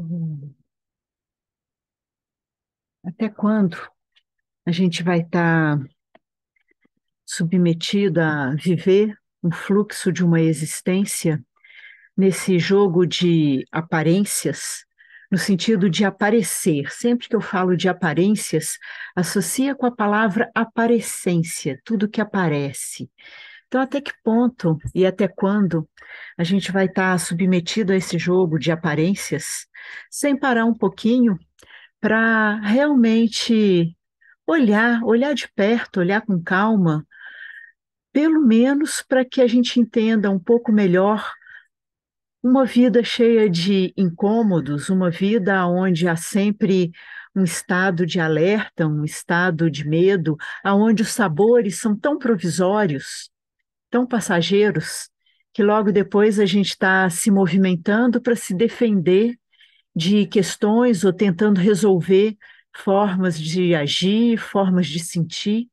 Hum. Até quando a gente vai estar submetido a viver um fluxo de uma existência nesse jogo de aparências, no sentido de aparecer? Sempre que eu falo de aparências, associa com a palavra aparência, tudo que aparece. Então, até que ponto e até quando a gente vai estar submetido a esse jogo de aparências, sem parar um pouquinho para realmente olhar de perto, olhar com calma, pelo menos para que a gente entenda um pouco melhor uma vida cheia de incômodos, uma vida onde há sempre um estado de alerta, um estado de medo, aonde os sabores são tão provisórios, tão passageiros, que logo depois a gente está se movimentando para se defender de questões ou tentando resolver formas de agir, formas de sentir.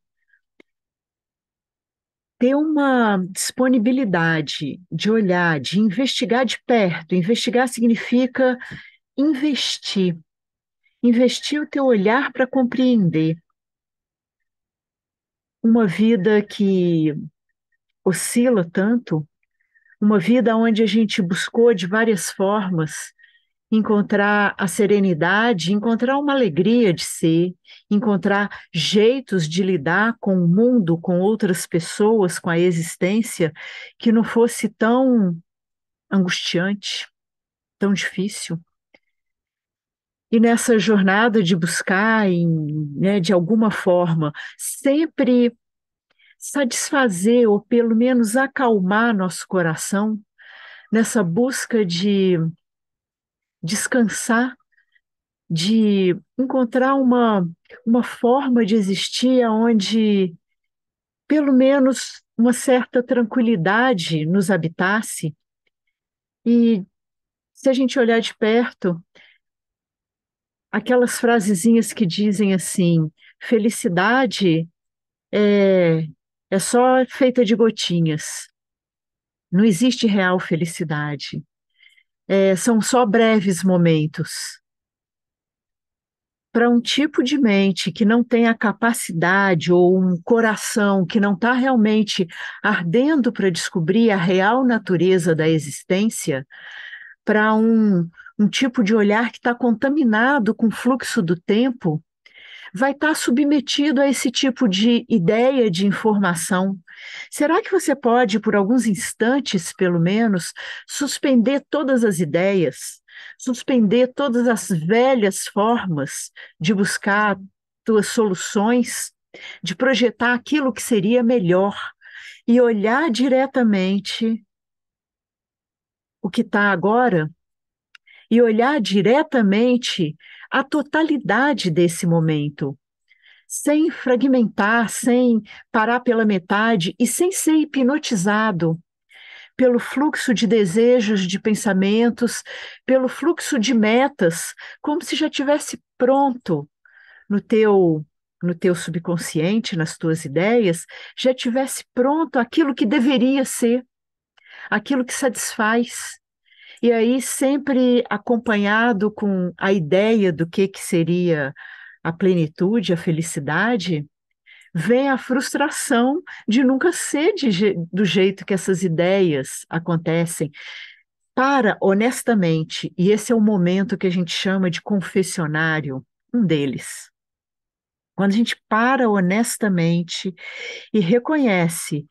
Ter uma disponibilidade de olhar, de investigar de perto. Investigar significa investir, investir o teu olhar para compreender uma vida que oscila tanto, uma vida onde a gente buscou de várias formas encontrar a serenidade, encontrar uma alegria de ser, encontrar jeitos de lidar com o mundo, com outras pessoas, com a existência, que não fosse tão angustiante, tão difícil. E nessa jornada de buscar, né, de alguma forma, sempre satisfazer ou pelo menos acalmar nosso coração, nessa busca de descansar, de encontrar uma forma de existir onde pelo menos uma certa tranquilidade nos habitasse. E se a gente olhar de perto, aquelas frasezinhas que dizem assim: felicidade é, é só feita de gotinhas. Não existe real felicidade. São só breves momentos. Para um tipo de mente que não tem a capacidade ou um coração que não está realmente ardendo para descobrir a real natureza da existência, para um tipo de olhar que está contaminado com o fluxo do tempo, vai estar submetido a esse tipo de ideia de informação. Será que você pode, por alguns instantes, pelo menos, suspender todas as ideias, suspender todas as velhas formas de buscar tuas soluções, de projetar aquilo que seria melhor e olhar diretamente o que está agora e olhar diretamente a totalidade desse momento, sem fragmentar, sem parar pela metade e sem ser hipnotizado pelo fluxo de desejos, de pensamentos, pelo fluxo de metas, como se já tivesse pronto no teu subconsciente, nas tuas ideias, já tivesse pronto aquilo que deveria ser, aquilo que satisfaz. E aí sempre acompanhado com a ideia do que seria a plenitude, a felicidade, vem a frustração de nunca ser do jeito que essas ideias acontecem. Para honestamente, e esse é o momento que a gente chama de confessionário, um deles. Quando a gente para honestamente e reconhece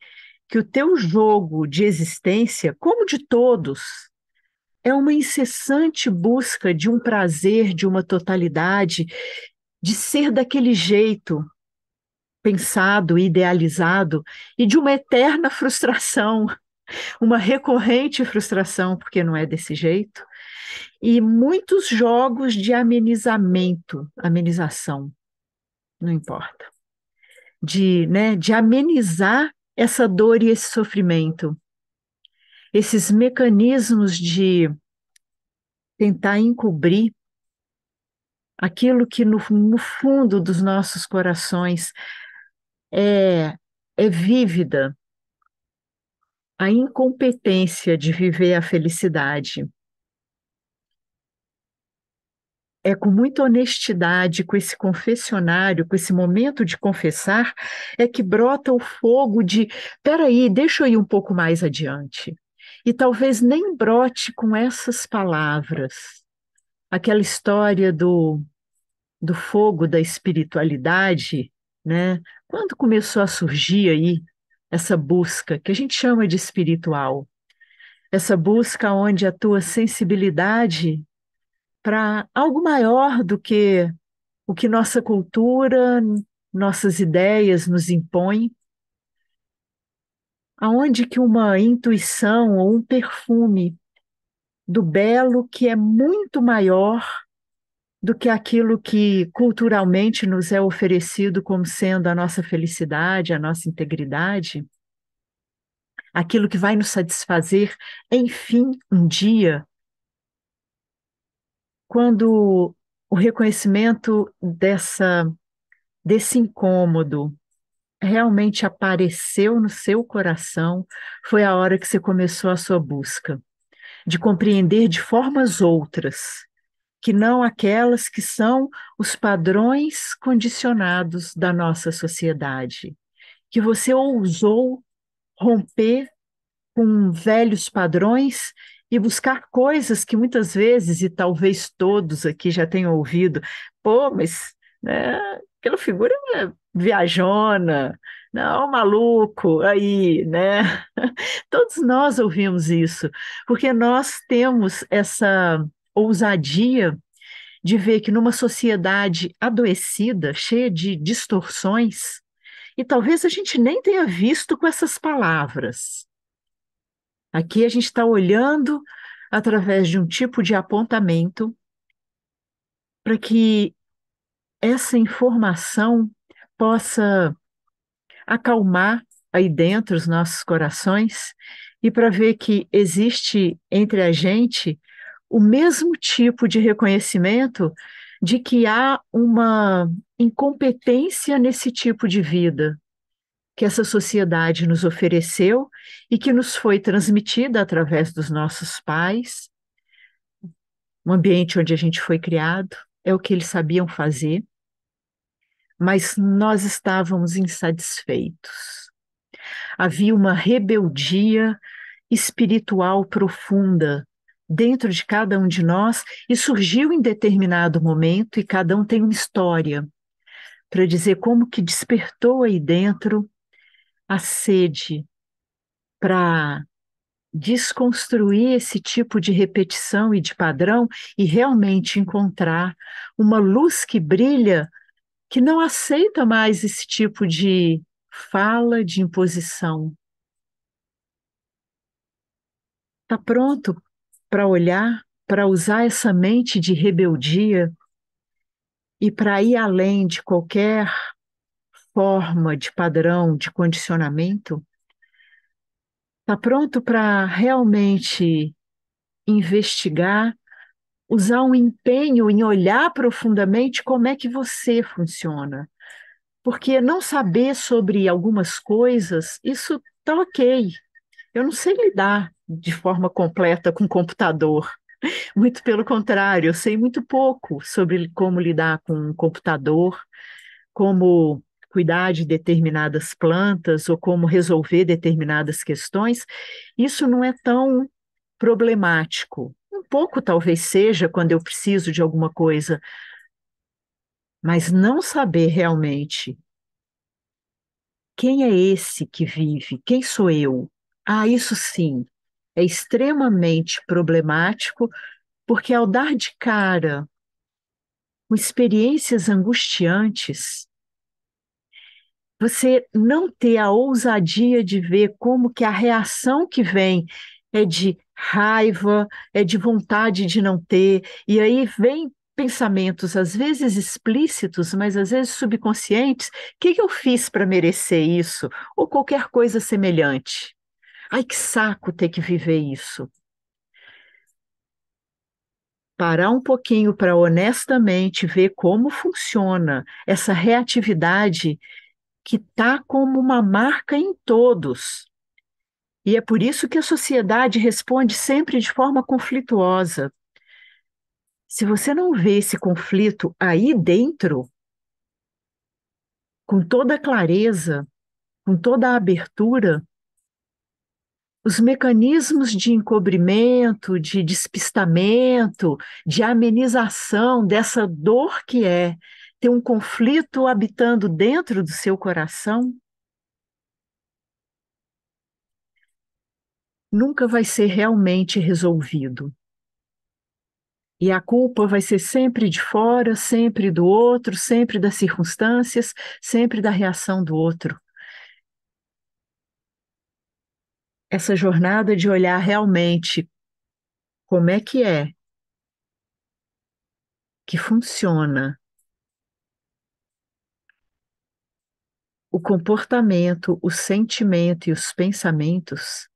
que o teu jogo de existência, como de todos, é uma incessante busca de um prazer, de uma totalidade, de ser daquele jeito, pensado, idealizado, e de uma eterna frustração, uma recorrente frustração, porque não é desse jeito, e muitos jogos de amenizamento, amenização, não importa, de amenizar essa dor e esse sofrimento, esses mecanismos de tentar encobrir aquilo que no fundo dos nossos corações é, é vívida, a incompetência de viver a felicidade. É com muita honestidade, com esse confessionário, com esse momento de confessar, é que brota o fogo de, peraí, deixa eu ir um pouco mais adiante. E talvez nem brote com essas palavras. Aquela história do fogo da espiritualidade, né? Quando começou a surgir aí essa busca, que a gente chama de espiritual, essa busca onde a tua sensibilidade para algo maior do que o que nossa cultura, nossas ideias nos impõem, aonde que uma intuição ou um perfume do belo que é muito maior do que aquilo que culturalmente nos é oferecido como sendo a nossa felicidade, a nossa integridade, aquilo que vai nos satisfazer, enfim, um dia, quando o reconhecimento desse incômodo realmente apareceu no seu coração, foi a hora que você começou a sua busca de compreender de formas outras, que não aquelas que são os padrões condicionados da nossa sociedade, que você ousou romper com velhos padrões e buscar coisas que muitas vezes, e talvez todos aqui já tenham ouvido, pô, mas né, aquela figura é viajona, não, maluco, aí, né? Todos nós ouvimos isso, porque nós temos essa ousadia de ver que numa sociedade adoecida, cheia de distorções, e talvez a gente nem tenha visto com essas palavras. Aqui a gente está olhando através de um tipo de apontamento para que essa informação possa acalmar aí dentro os nossos corações e para ver que existe entre a gente o mesmo tipo de reconhecimento de que há uma incompetência nesse tipo de vida que essa sociedade nos ofereceu e que nos foi transmitida através dos nossos pais, o ambiente onde a gente foi criado, é o que eles sabiam fazer, mas nós estávamos insatisfeitos. Havia uma rebeldia espiritual profunda dentro de cada um de nós e surgiu em determinado momento, e cada um tem uma história para dizer como que despertou aí dentro a sede para desconstruir esse tipo de repetição e de padrão e realmente encontrar uma luz que brilha, que não aceita mais esse tipo de fala, de imposição. Está pronto para olhar, para usar essa mente de rebeldia e para ir além de qualquer forma de padrão, de condicionamento? Está pronto para realmente investigar, usar um empenho em olhar profundamente como é que você funciona? Porque não saber sobre algumas coisas, isso está ok. Eu não sei lidar de forma completa com computador. Muito pelo contrário, eu sei muito pouco sobre como lidar com um computador, como cuidar de determinadas plantas ou como resolver determinadas questões. Isso não é tão problemático. Um pouco talvez seja quando eu preciso de alguma coisa, mas não saber realmente quem é esse que vive, quem sou eu. Ah, isso sim, é extremamente problemático, porque ao dar de cara com experiências angustiantes, você não ter a ousadia de ver como que a reação que vem é de raiva, é de vontade de não ter, e aí vem pensamentos às vezes explícitos, mas às vezes subconscientes, o que que eu fiz para merecer isso? Ou qualquer coisa semelhante. Ai, que saco ter que viver isso. Parar um pouquinho para honestamente ver como funciona essa reatividade que está como uma marca em todos. E é por isso que a sociedade responde sempre de forma conflituosa. Se você não vê esse conflito aí dentro, com toda a clareza, com toda a abertura, os mecanismos de encobrimento, de despistamento, de amenização dessa dor que é ter um conflito habitando dentro do seu coração, nunca vai ser realmente resolvido. E a culpa vai ser sempre de fora, sempre do outro, sempre das circunstâncias, sempre da reação do outro. Essa jornada de olhar realmente como é que funciona o comportamento, o sentimento e os pensamentos,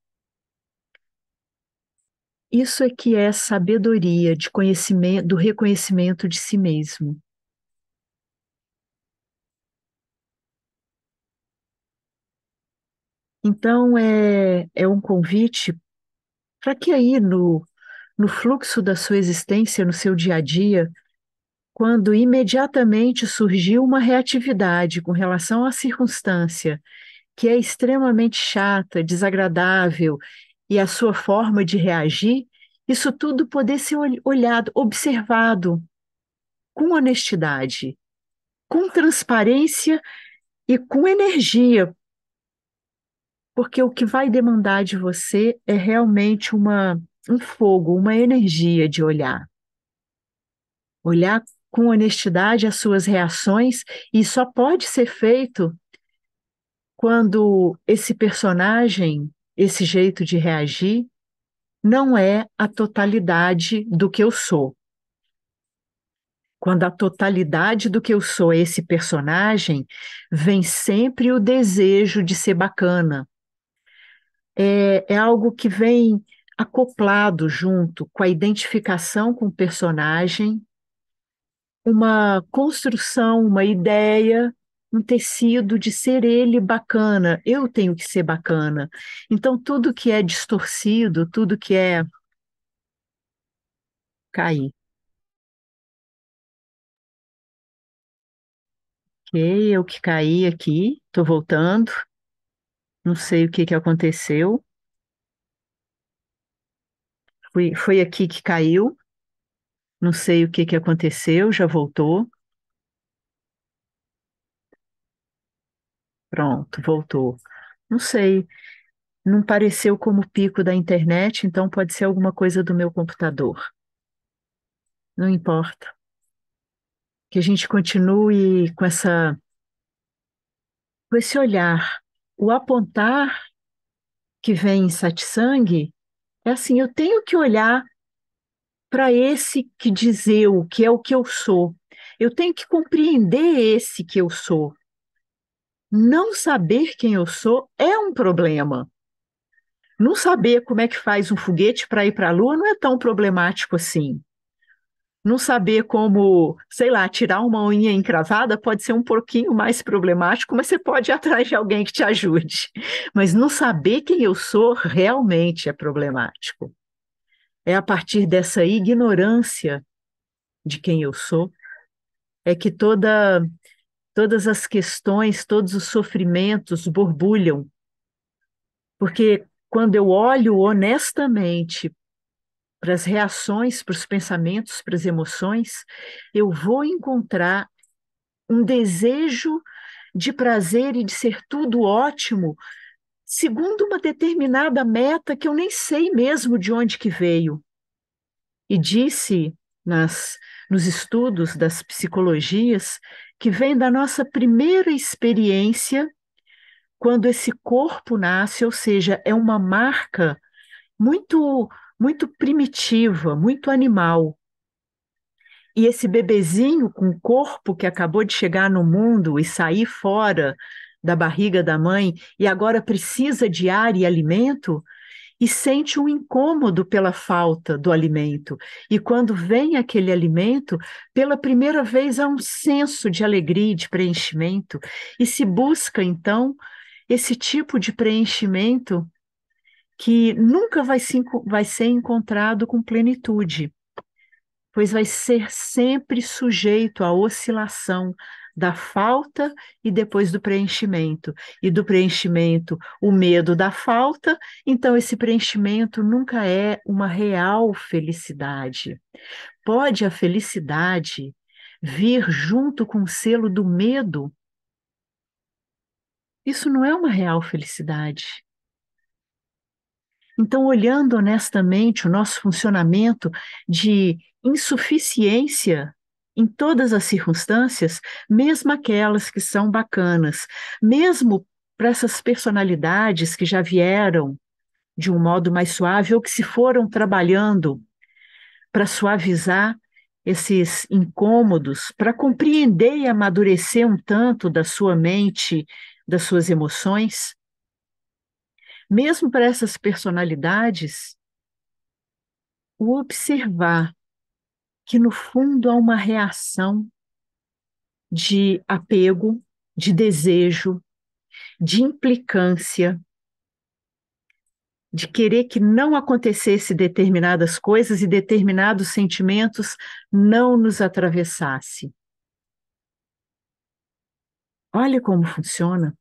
isso é que é sabedoria de conhecimento, do reconhecimento de si mesmo. Então, é um convite para que aí no fluxo da sua existência, no seu dia a dia, quando imediatamente surgiu uma reatividade com relação à circunstância, que é extremamente chata, desagradável, e a sua forma de reagir, isso tudo poder ser olhado, observado com honestidade, com transparência e com energia, porque o que vai demandar de você é realmente um fogo, uma energia de olhar. Olhar com honestidade as suas reações, e só pode ser feito quando esse personagem, esse jeito de reagir, não é a totalidade do que eu sou. Quando a totalidade do que eu sou é esse personagem, vem sempre o desejo de ser bacana. É algo que vem acoplado junto com a identificação com o personagem, uma construção, uma ideia, um tecido de ser ele bacana. Eu tenho que ser bacana. Então, tudo que é distorcido, tudo que é cair. Ok, eu que caí aqui, estou voltando, não sei o que que aconteceu. Foi aqui que caiu, não sei o que que aconteceu, já voltou. Pronto, voltou. Não sei, não pareceu como pico da internet, então pode ser alguma coisa do meu computador. Não importa. Que a gente continue com esse olhar. O apontar que vem em satsang é assim, eu tenho que olhar para esse que diz eu, que é o que eu sou. Eu tenho que compreender esse que eu sou. Não saber quem eu sou é um problema. Não saber como é que faz um foguete para ir para a Lua não é tão problemático assim. Não saber como, sei lá, tirar uma unha encravada pode ser um pouquinho mais problemático, mas você pode ir atrás de alguém que te ajude. Mas não saber quem eu sou realmente é problemático. É a partir dessa ignorância de quem eu sou é que todas as questões, todos os sofrimentos borbulham. Porque quando eu olho honestamente para as reações, para os pensamentos, para as emoções, eu vou encontrar um desejo de prazer e de ser tudo ótimo, segundo uma determinada meta que eu nem sei mesmo de onde que veio. E disse nas, nos estudos das psicologias que vem da nossa primeira experiência quando esse corpo nasce, ou seja, é uma marca muito muito primitiva, muito animal. E esse bebezinho com o corpo que acabou de chegar no mundo e sair fora da barriga da mãe e agora precisa de ar e alimento e sente um incômodo pela falta do alimento. E quando vem aquele alimento, pela primeira vez há um senso de alegria e de preenchimento e se busca então esse tipo de preenchimento que nunca vai ser encontrado com plenitude. pois vai ser sempre sujeito à oscilação da falta e depois do preenchimento. E do preenchimento, o medo da falta, então esse preenchimento nunca é uma real felicidade. Pode a felicidade vir junto com o selo do medo? Isso não é uma real felicidade. Então, olhando honestamente o nosso funcionamento de insuficiência em todas as circunstâncias, mesmo aquelas que são bacanas, mesmo para essas personalidades que já vieram de um modo mais suave ou que se foram trabalhando para suavizar esses incômodos, para compreender e amadurecer um tanto da sua mente, das suas emoções, mesmo para essas personalidades, o observar que no fundo há uma reação de apego, de desejo, de implicância, de querer que não acontecesse determinadas coisas e determinados sentimentos não nos atravessasse. Olha como funciona,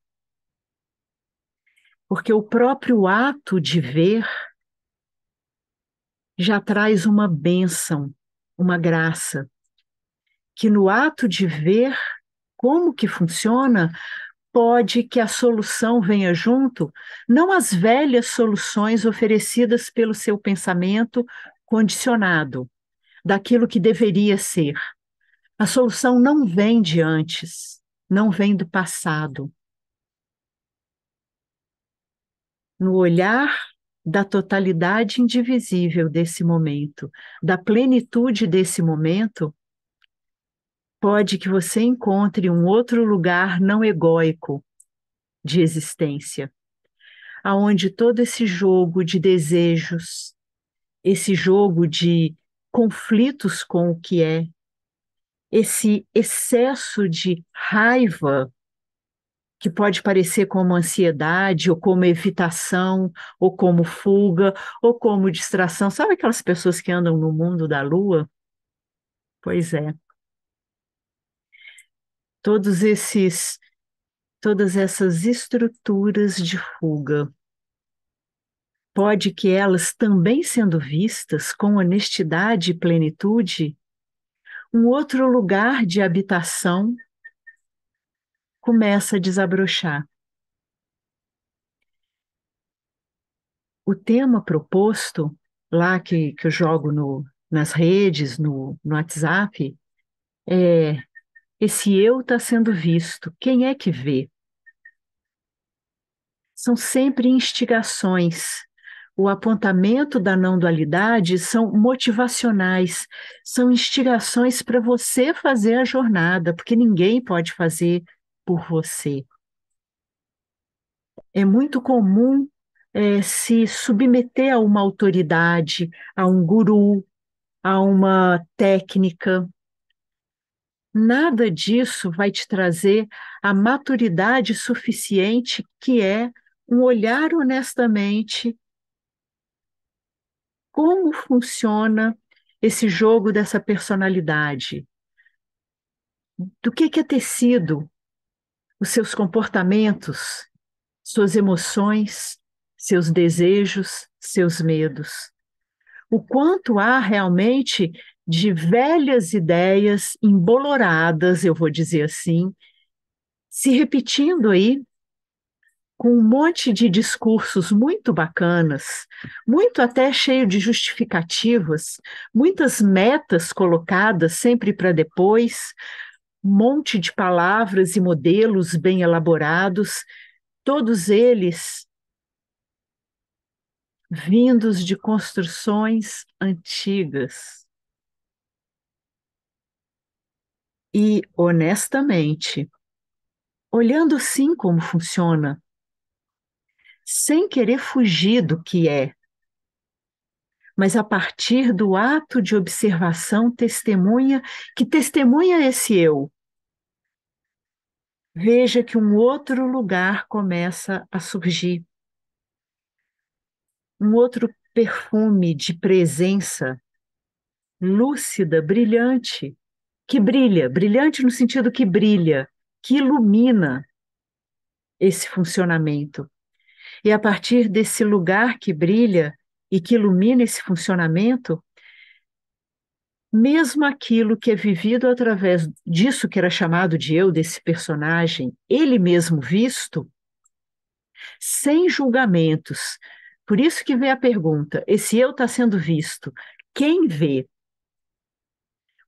porque o próprio ato de ver já traz uma bênção, uma graça, que no ato de ver como que funciona, pode que a solução venha junto, não as velhas soluções oferecidas pelo seu pensamento condicionado, daquilo que deveria ser. A solução não vem de antes, não vem do passado. No olhar da totalidade indivisível desse momento, da plenitude desse momento, pode que você encontre um outro lugar não egóico de existência, aonde todo esse jogo de desejos, esse jogo de conflitos com o que é, esse excesso de raiva, que pode parecer como ansiedade, ou como evitação, ou como fuga, ou como distração. Sabe aquelas pessoas que andam no mundo da lua? Pois é, todos esses, todas essas estruturas de fuga. Pode que elas também sendo vistas com honestidade e plenitude, um outro lugar de habitação começa a desabrochar. O tema proposto, lá que eu jogo nas redes, no WhatsApp, é: esse eu está sendo visto, quem é que vê? São sempre instigações. O apontamento da não dualidade são motivacionais, são instigações para você fazer a jornada, porque ninguém pode fazer por você. É muito comum se submeter a uma autoridade, a um guru, a uma técnica. Nada disso vai te trazer a maturidade suficiente, que é um olhar honestamente como funciona esse jogo dessa personalidade, do que é tecido os seus comportamentos, suas emoções, seus desejos, seus medos. O quanto há realmente de velhas ideias emboloradas, eu vou dizer assim, se repetindo aí com um monte de discursos muito bacanas, muito até cheio de justificativas, muitas metas colocadas sempre para depois, um monte de palavras e modelos bem elaborados, todos eles vindos de construções antigas. E, honestamente, olhando sim como funciona, sem querer fugir do que é, mas a partir do ato de observação testemunha, que testemunha esse eu. Veja que um outro lugar começa a surgir, um outro perfume de presença lúcida, brilhante, que brilha, brilhante no sentido que brilha, que ilumina esse funcionamento. E a partir desse lugar que brilha e que ilumina esse funcionamento, mesmo aquilo que é vivido através disso que era chamado de eu, desse personagem, ele mesmo visto, sem julgamentos. Por isso que vem a pergunta: esse eu está sendo visto? Quem vê?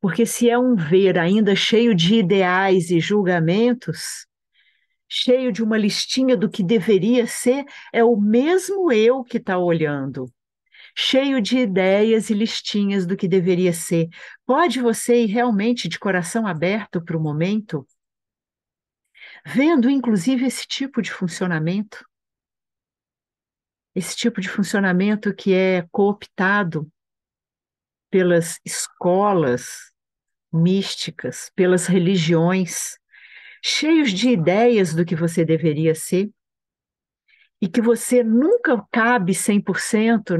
Porque se é um ver ainda cheio de ideais e julgamentos, cheio de uma listinha do que deveria ser, é o mesmo eu que está olhando, cheio de ideias e listinhas do que deveria ser. Pode você ir realmente de coração aberto para o momento, vendo inclusive esse tipo de funcionamento que é cooptado pelas escolas místicas, pelas religiões, cheios de ideias do que você deveria ser, e que você nunca cabe 100%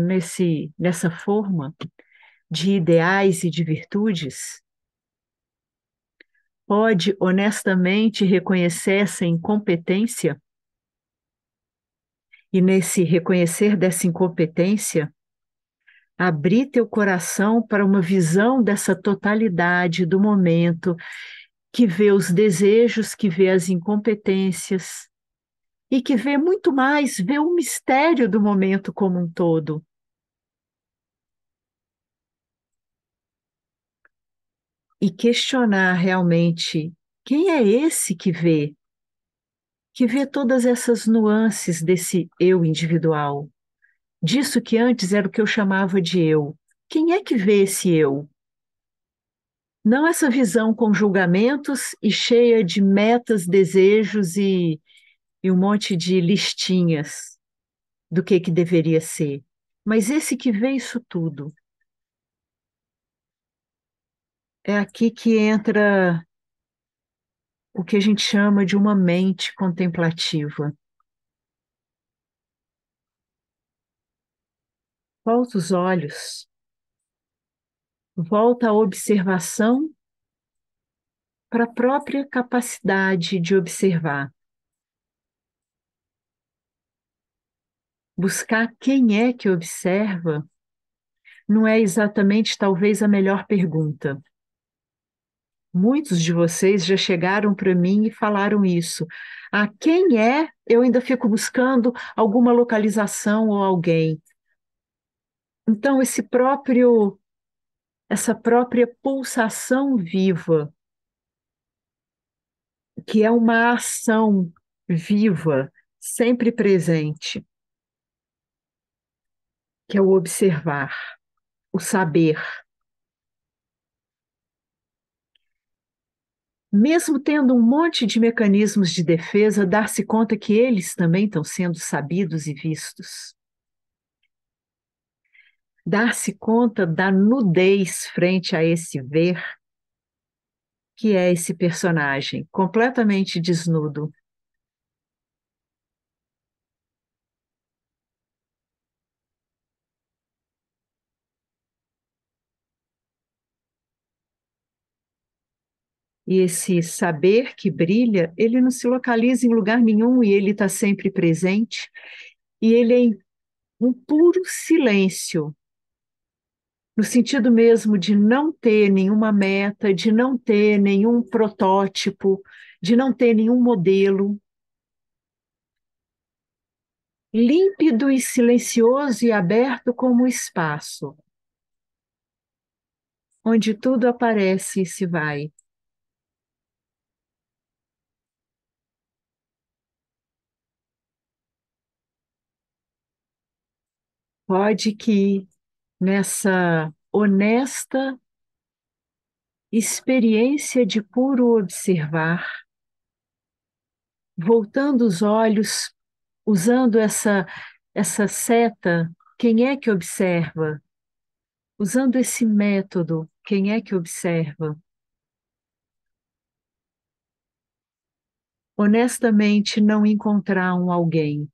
nessa forma de ideais e de virtudes, pode honestamente reconhecer essa incompetência e, nesse reconhecer dessa incompetência, abrir teu coração para uma visão dessa totalidade do momento, que vê os desejos, que vê as incompetências e que vê muito mais, vê o mistério do momento como um todo. E questionar realmente quem é esse que vê todas essas nuances desse eu individual, disso que antes era o que eu chamava de eu. Quem é que vê esse eu? Não essa visão com julgamentos e cheia de metas, desejos e um monte de listinhas do que deveria ser. Mas esse que vê isso tudo, é aqui que entra o que a gente chama de uma mente contemplativa. Volta os olhos, volta a observação para a própria capacidade de observar. Buscar quem é que observa não é exatamente, talvez, a melhor pergunta. Muitos de vocês já chegaram para mim e falaram isso. Ah, quem é? Eu ainda fico buscando alguma localização ou alguém. Então, essa própria pulsação viva, que é uma ação viva, sempre presente, que é o observar, o saber. Mesmo tendo um monte de mecanismos de defesa, dar-se conta que eles também estão sendo sabidos e vistos. Dar-se conta da nudez frente a esse ver, que é esse personagem, completamente desnudo. E esse saber que brilha, ele não se localiza em lugar nenhum e ele está sempre presente. E ele é em um puro silêncio, no sentido mesmo de não ter nenhuma meta, de não ter nenhum protótipo, de não ter nenhum modelo. Límpido e silencioso e aberto como o espaço, onde tudo aparece e se vai. Pode que nessa honesta experiência de puro observar, voltando os olhos, usando essa seta, quem é que observa? Usando esse método, quem é que observa? Honestamente, não encontrar um alguém,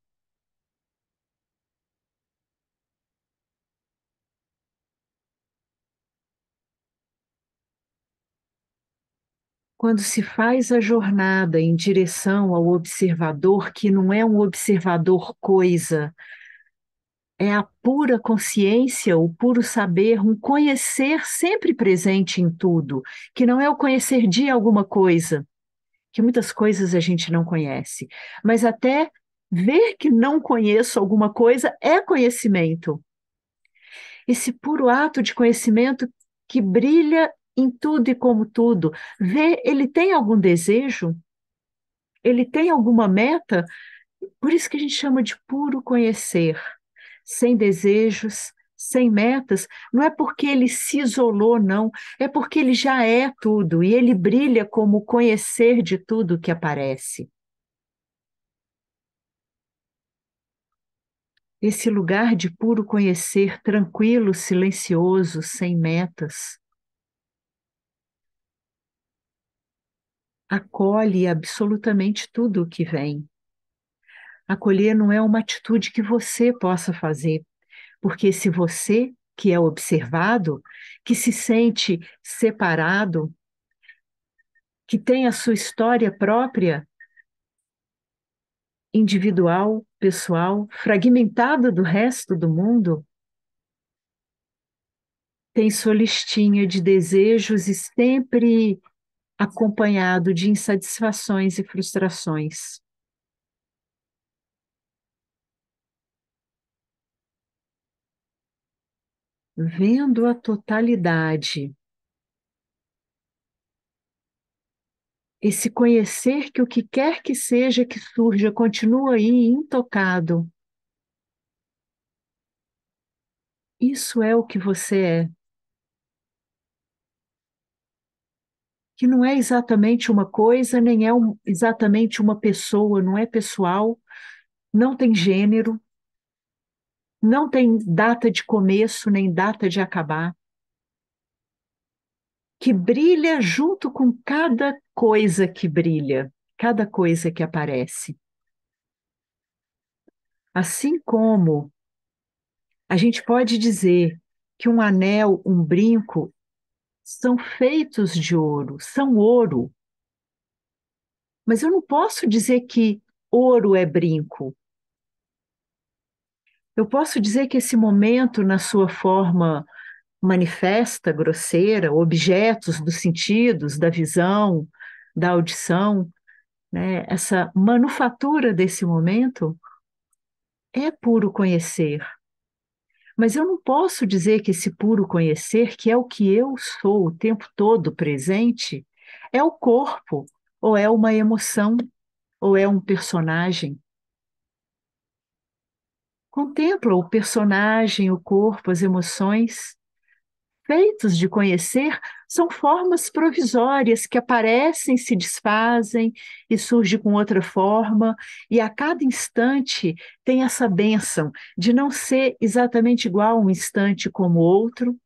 Quando se faz a jornada em direção ao observador, que não é um observador coisa, é a pura consciência, o puro saber, um conhecer sempre presente em tudo, que não é o conhecer de alguma coisa, que muitas coisas a gente não conhece, mas até ver que não conheço alguma coisa é conhecimento. Esse puro ato de conhecimento que brilha em tudo e como tudo. Vê, ele tem algum desejo? Ele tem alguma meta? Por isso que a gente chama de puro conhecer, sem desejos, sem metas. Não é porque ele se isolou, não. É porque ele já é tudo e ele brilha como o conhecer de tudo que aparece. Esse lugar de puro conhecer, tranquilo, silencioso, sem metas, acolhe absolutamente tudo o que vem. Acolher não é uma atitude que você possa fazer, porque se você, que é observado, que se sente separado, que tem a sua história própria, individual, pessoal, fragmentada do resto do mundo, tem sua listinha de desejos e sempre acompanhado de insatisfações e frustrações. Vendo a totalidade, esse conhecer que o que quer que seja que surja continua aí intocado. Isso é o que você é, que não é exatamente uma coisa, nem é exatamente uma pessoa, não é pessoal, não tem gênero, não tem data de começo nem data de acabar, que brilha junto com cada coisa que brilha, cada coisa que aparece. Assim como a gente pode dizer que um anel, um brinco, são feitos de ouro, são ouro. Mas eu não posso dizer que ouro é brinco. Eu posso dizer que esse momento, na sua forma manifesta, grosseira, objetos dos sentidos, da visão, da audição, né, essa manufatura desse momento é puro conhecer. Mas eu não posso dizer que esse puro conhecer, que é o que eu sou o tempo todo presente, é o corpo, ou é uma emoção, ou é um personagem. Contempla o personagem, o corpo, as emoções, feitos de conhecer, são formas provisórias que aparecem, se desfazem e surgem com outra forma, e a cada instante tem essa bênção de não ser exatamente igual a um instante como o outro,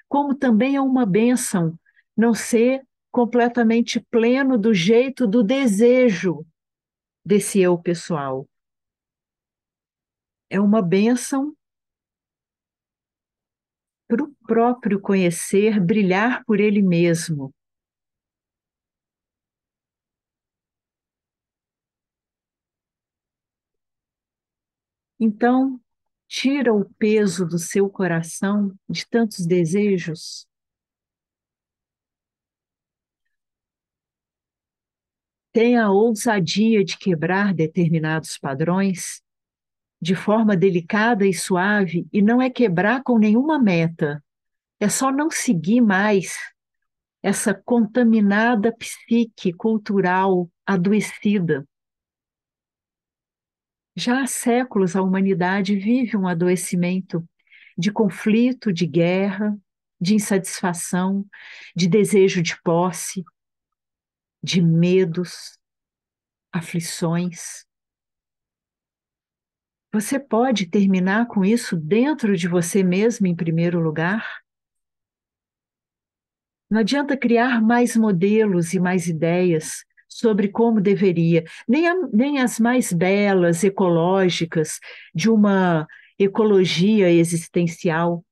como também é uma bênção não ser completamente pleno do jeito do desejo desse eu pessoal. É uma bênção para o próprio conhecer brilhar por ele mesmo. Então, tira o peso do seu coração de tantos desejos. Tenha a ousadia de quebrar determinados padrões de forma delicada e suave, e não é quebrar com nenhuma meta, é só não seguir mais essa contaminada psique cultural adoecida. Já há séculos a humanidade vive um adoecimento de conflito, de guerra, de insatisfação, de desejo de posse, de medos, aflições. Você pode terminar com isso dentro de você mesmo, em primeiro lugar. Não adianta criar mais modelos e mais ideias sobre como deveria, nem as mais belas, ecológicas, de uma ecologia existencial,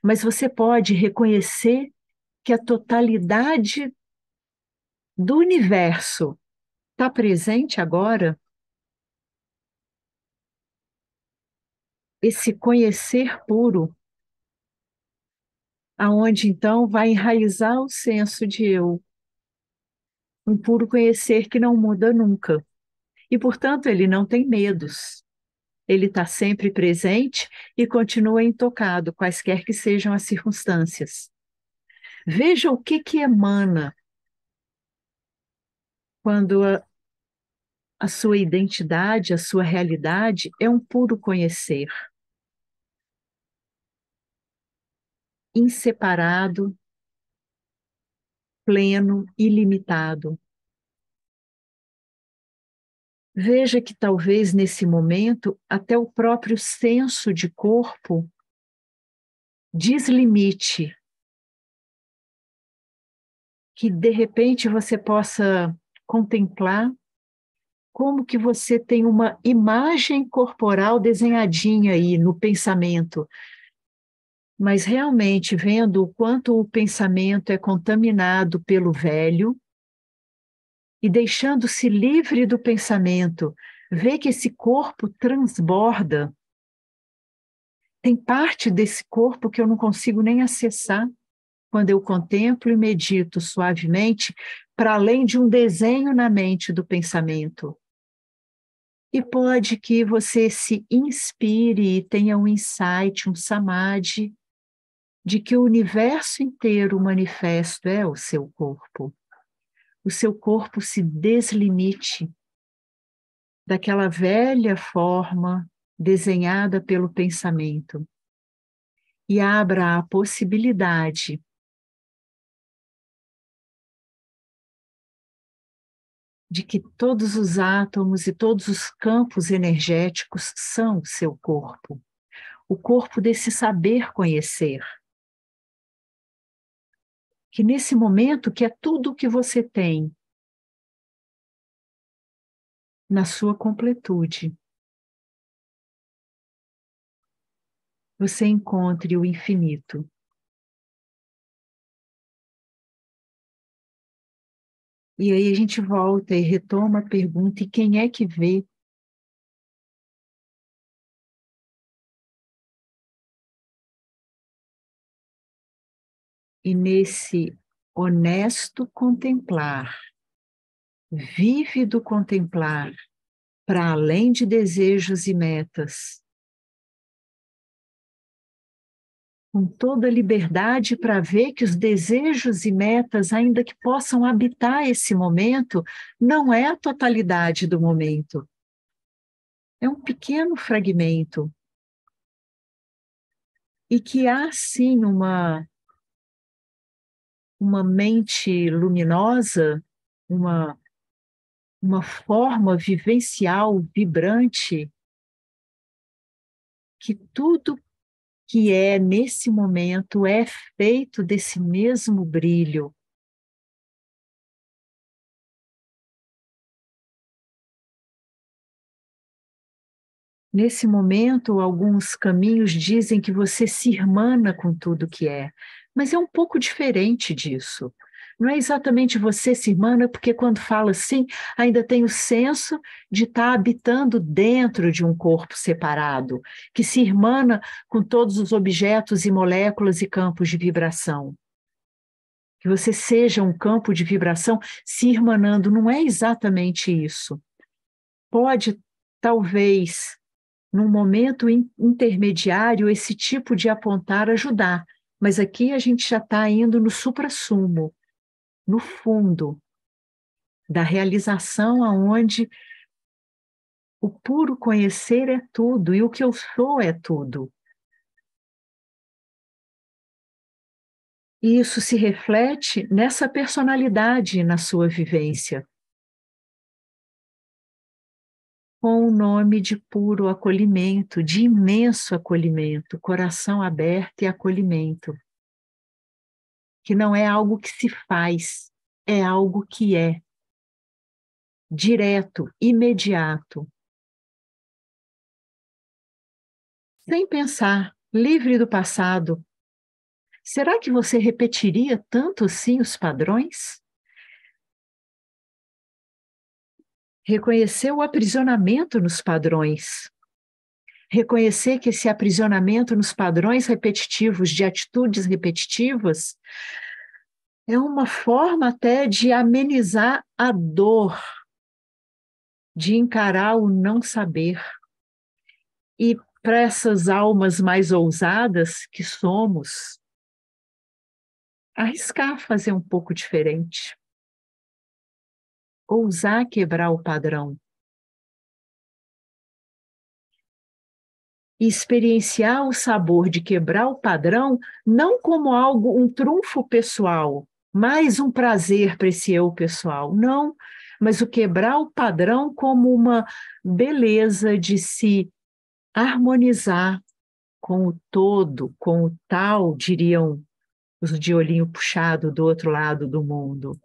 mas você pode reconhecer que a totalidade do universo está presente agora? Esse conhecer puro, aonde então vai enraizar o senso de eu, um puro conhecer que não muda nunca. E, portanto, ele não tem medos. Ele está sempre presente e continua intocado, quaisquer que sejam as circunstâncias. Veja o que emana quando a sua identidade, a sua realidade é um puro conhecer, inseparado, pleno, ilimitado. Veja que talvez nesse momento até o próprio senso de corpo deslimite, que de repente você possa contemplar como que você tem uma imagem corporal desenhadinha aí no pensamento, mas realmente vendo o quanto o pensamento é contaminado pelo velho e deixando-se livre do pensamento, vê que esse corpo transborda. Tem parte desse corpo que eu não consigo nem acessar quando eu contemplo e medito suavemente, para além de um desenho na mente do pensamento. E pode que você se inspire e tenha um insight, um samadhi, de que o universo inteiro manifesto é o seu corpo. O seu corpo se deslimite daquela velha forma desenhada pelo pensamento e abra a possibilidade de que todos os átomos e todos os campos energéticos são o seu corpo, o corpo desse saber conhecer. Que nesse momento, que é tudo o que você tem, na sua completude, você encontre o infinito. E aí a gente volta e retoma a pergunta: e quem é que vê? E nesse honesto contemplar, vívido contemplar, para além de desejos e metas, com toda a liberdade para ver que os desejos e metas, ainda que possam habitar esse momento, não é a totalidade do momento. É um pequeno fragmento. E que há, sim, uma mente luminosa, uma, uma forma vivencial, vibrante, que tudo que é nesse momento é feito desse mesmo brilho. Nesse momento, alguns caminhos dizem que você se irmana com tudo que é, mas é um pouco diferente disso. Não é exatamente você se irmana, porque quando fala assim, ainda tem o senso de estar habitando dentro de um corpo separado, que se irmana com todos os objetos e moléculas e campos de vibração. Que você seja um campo de vibração se irmanando, não é exatamente isso. Pode, talvez, num momento intermediário, esse tipo de apontar ajudar. Mas aqui a gente já está indo no suprassumo, no fundo da realização, aonde o puro conhecer é tudo e o que eu sou é tudo. E isso se reflete nessa personalidade na sua vivência, com o nome de puro acolhimento, de imenso acolhimento, coração aberto e acolhimento. Que não é algo que se faz, é algo que é direto, imediato, sem pensar, livre do passado. Será que você repetiria tanto assim os padrões? Reconhecer o aprisionamento nos padrões. Reconhecer que esse aprisionamento nos padrões repetitivos, de atitudes repetitivas, é uma forma até de amenizar a dor, de encarar o não saber. E para essas almas mais ousadas que somos, arriscar fazer um pouco diferente. Ousar quebrar o padrão. E experienciar o sabor de quebrar o padrão não como algo, um trunfo pessoal, mais um prazer para esse eu pessoal, não, mas o quebrar o padrão como uma beleza de se harmonizar com o todo, com o tal, diriam os de olhinho puxado do outro lado do mundo.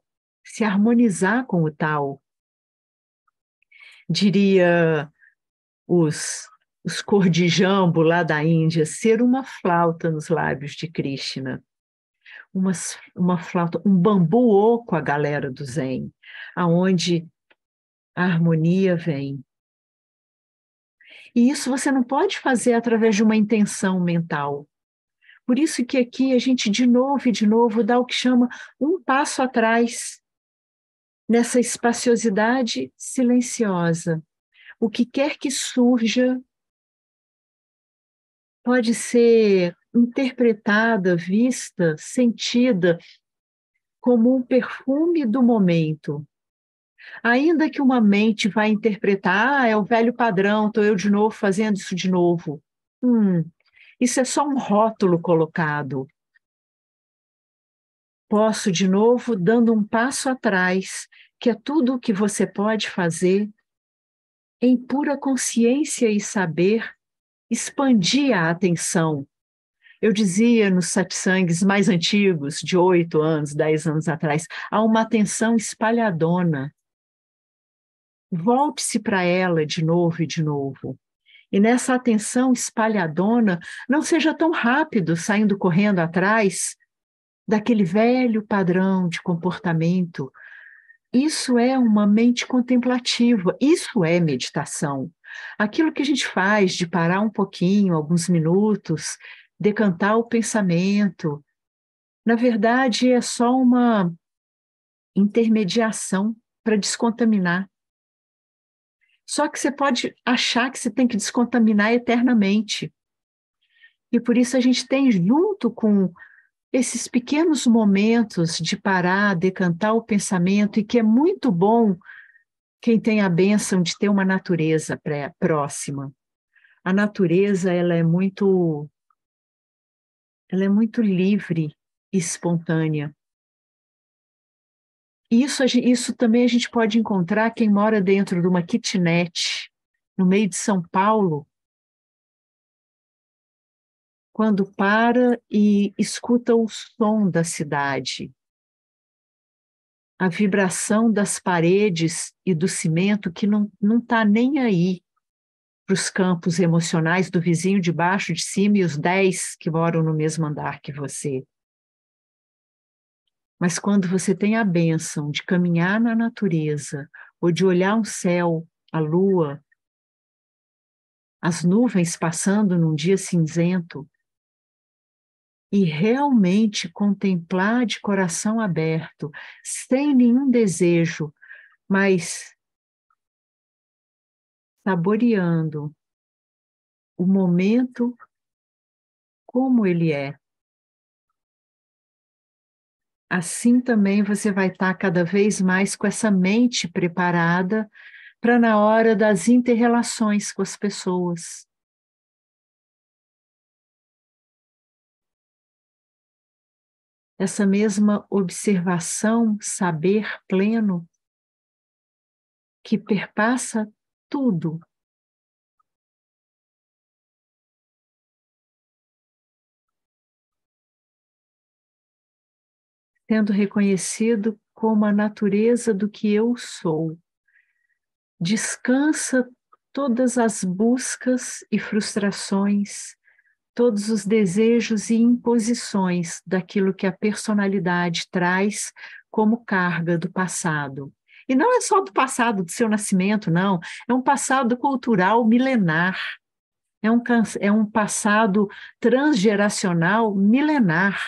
Se harmonizar com o tal. Diria os cor de jambo lá da Índia, ser uma flauta nos lábios de Krishna. Uma flauta, um bambu oco, a galera do Zen, aonde a harmonia vem. E isso você não pode fazer através de uma intenção mental. Por isso que aqui a gente de novo e de novo dá o que chama um passo atrás, nessa espaciosidade silenciosa. O que quer que surja pode ser interpretada, vista, sentida como um perfume do momento. Ainda que uma mente vá interpretar, é o velho padrão, estou eu de novo fazendo isso de novo. Isso é só um rótulo colocado. Posso, de novo, dando um passo atrás, que é tudo o que você pode fazer, em pura consciência e saber, expandir a atenção. Eu dizia nos satsangs mais antigos, de 8 anos, 10 anos atrás, há uma atenção espalhadona. Volte-se para ela de novo e de novo. E nessa atenção espalhadona, não seja tão rápido saindo correndo atrás daquele velho padrão de comportamento. Isso é uma mente contemplativa, isso é meditação. Aquilo que a gente faz de parar um pouquinho, alguns minutos, decantar o pensamento, na verdade é só uma intermediação para descontaminar. Só que você pode achar que você tem que descontaminar eternamente. E por isso a gente tem, junto com esses pequenos momentos de parar, decantar o pensamento, e que é muito bom quem tem a bênção de ter uma natureza próxima. A natureza, ela é muito livre e espontânea. Isso também a gente pode encontrar quem mora dentro de uma kitnet, no meio de São Paulo, quando para e escuta o som da cidade, a vibração das paredes e do cimento que não está nem aí para os campos emocionais do vizinho de baixo, de cima e os 10 que moram no mesmo andar que você. Mas quando você tem a bênção de caminhar na natureza, ou de olhar um céu, a lua, as nuvens passando num dia cinzento, e realmente contemplar de coração aberto, sem nenhum desejo, mas saboreando o momento como ele é. Assim também você vai estar cada vez mais com essa mente preparada para na hora das inter-relações com as pessoas. Essa mesma observação, saber pleno, que perpassa tudo. Sendo reconhecido como a natureza do que eu sou. Descansa todas as buscas e frustrações, todos os desejos e imposições daquilo que a personalidade traz como carga do passado. E não é só do passado, do seu nascimento, não. É um passado cultural milenar. É um passado transgeracional milenar.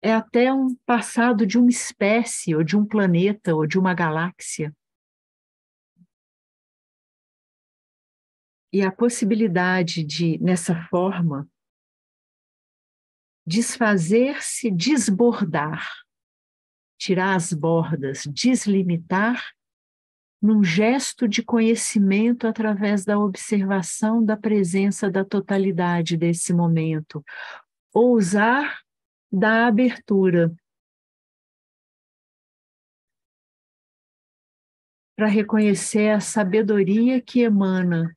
É até um passado de uma espécie, ou de um planeta, ou de uma galáxia. E a possibilidade de, nessa forma, desfazer-se, desbordar, tirar as bordas, deslimitar, num gesto de conhecimento através da observação da presença da totalidade desse momento, ousar da abertura para reconhecer a sabedoria que emana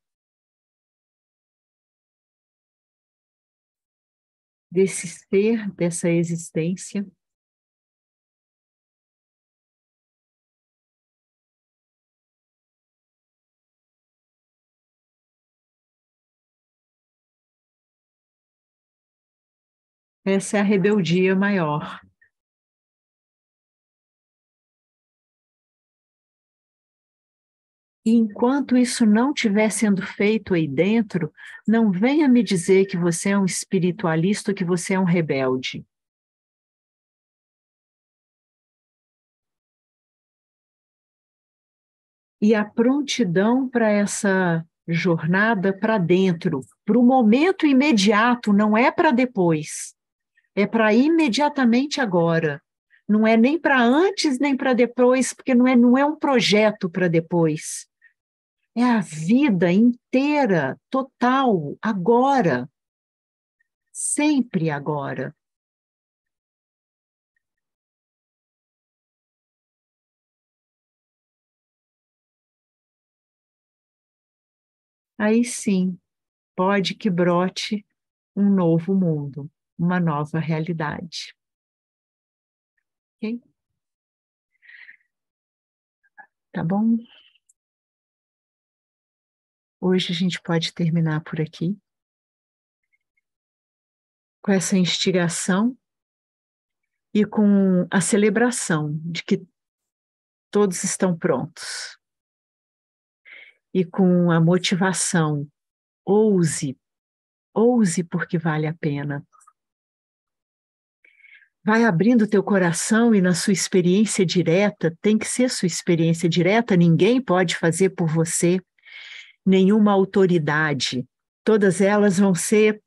desse ser, dessa existência. Essa é a rebeldia maior. E enquanto isso não estiver sendo feito aí dentro, não venha me dizer que você é um espiritualista ou que você é um rebelde. E a prontidão para essa jornada para dentro, para o momento imediato, não é para depois, é para imediatamente agora. Não é nem para antes nem para depois, porque não é um projeto para depois. É a vida inteira, total, agora, sempre agora. Aí sim, pode que brote um novo mundo, uma nova realidade. Ok? Tá bom? Hoje a gente pode terminar por aqui, com essa instigação e com a celebração de que todos estão prontos. E com a motivação, ouse, ouse porque vale a pena. Vai abrindo teu coração e na sua experiência direta, tem que ser sua experiência direta, ninguém pode fazer por você, nenhuma autoridade. Todas elas vão ser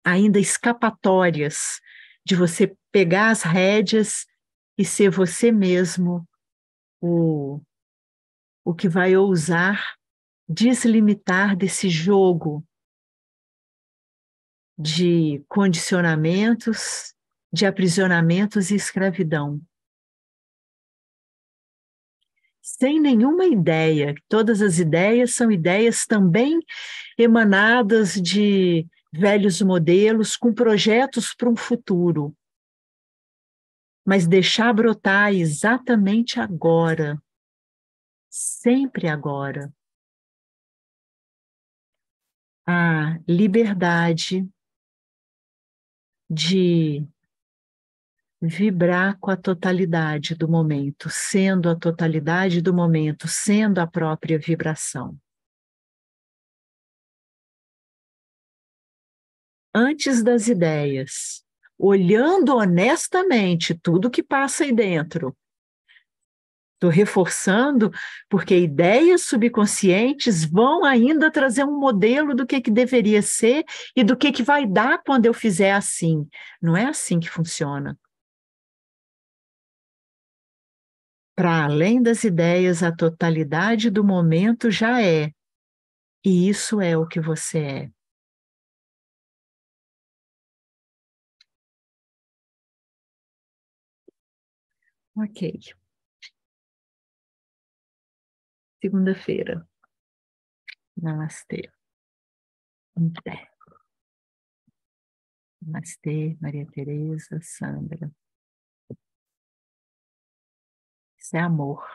ainda escapatórias de você pegar as rédeas e ser você mesmo o, o que vai ousar deslimitar desse jogo de condicionamentos, de aprisionamentos e escravidão. Sem nenhuma ideia. Todas as ideias são ideias também emanadas de velhos modelos, com projetos para um futuro. Mas deixar brotar exatamente agora, sempre agora, a liberdade de vibrar com a totalidade do momento, sendo a totalidade do momento, sendo a própria vibração. Antes das ideias, olhando honestamente tudo que passa aí dentro. Estou reforçando, porque ideias subconscientes vão ainda trazer um modelo do que deveria ser e do que vai dar quando eu fizer assim. Não é assim que funciona. Para além das ideias, a totalidade do momento já é. E isso é o que você é. Ok. Segunda-feira. Namastê. Em pé. Namastê, Maria Tereza, Sandra. Isso é amor.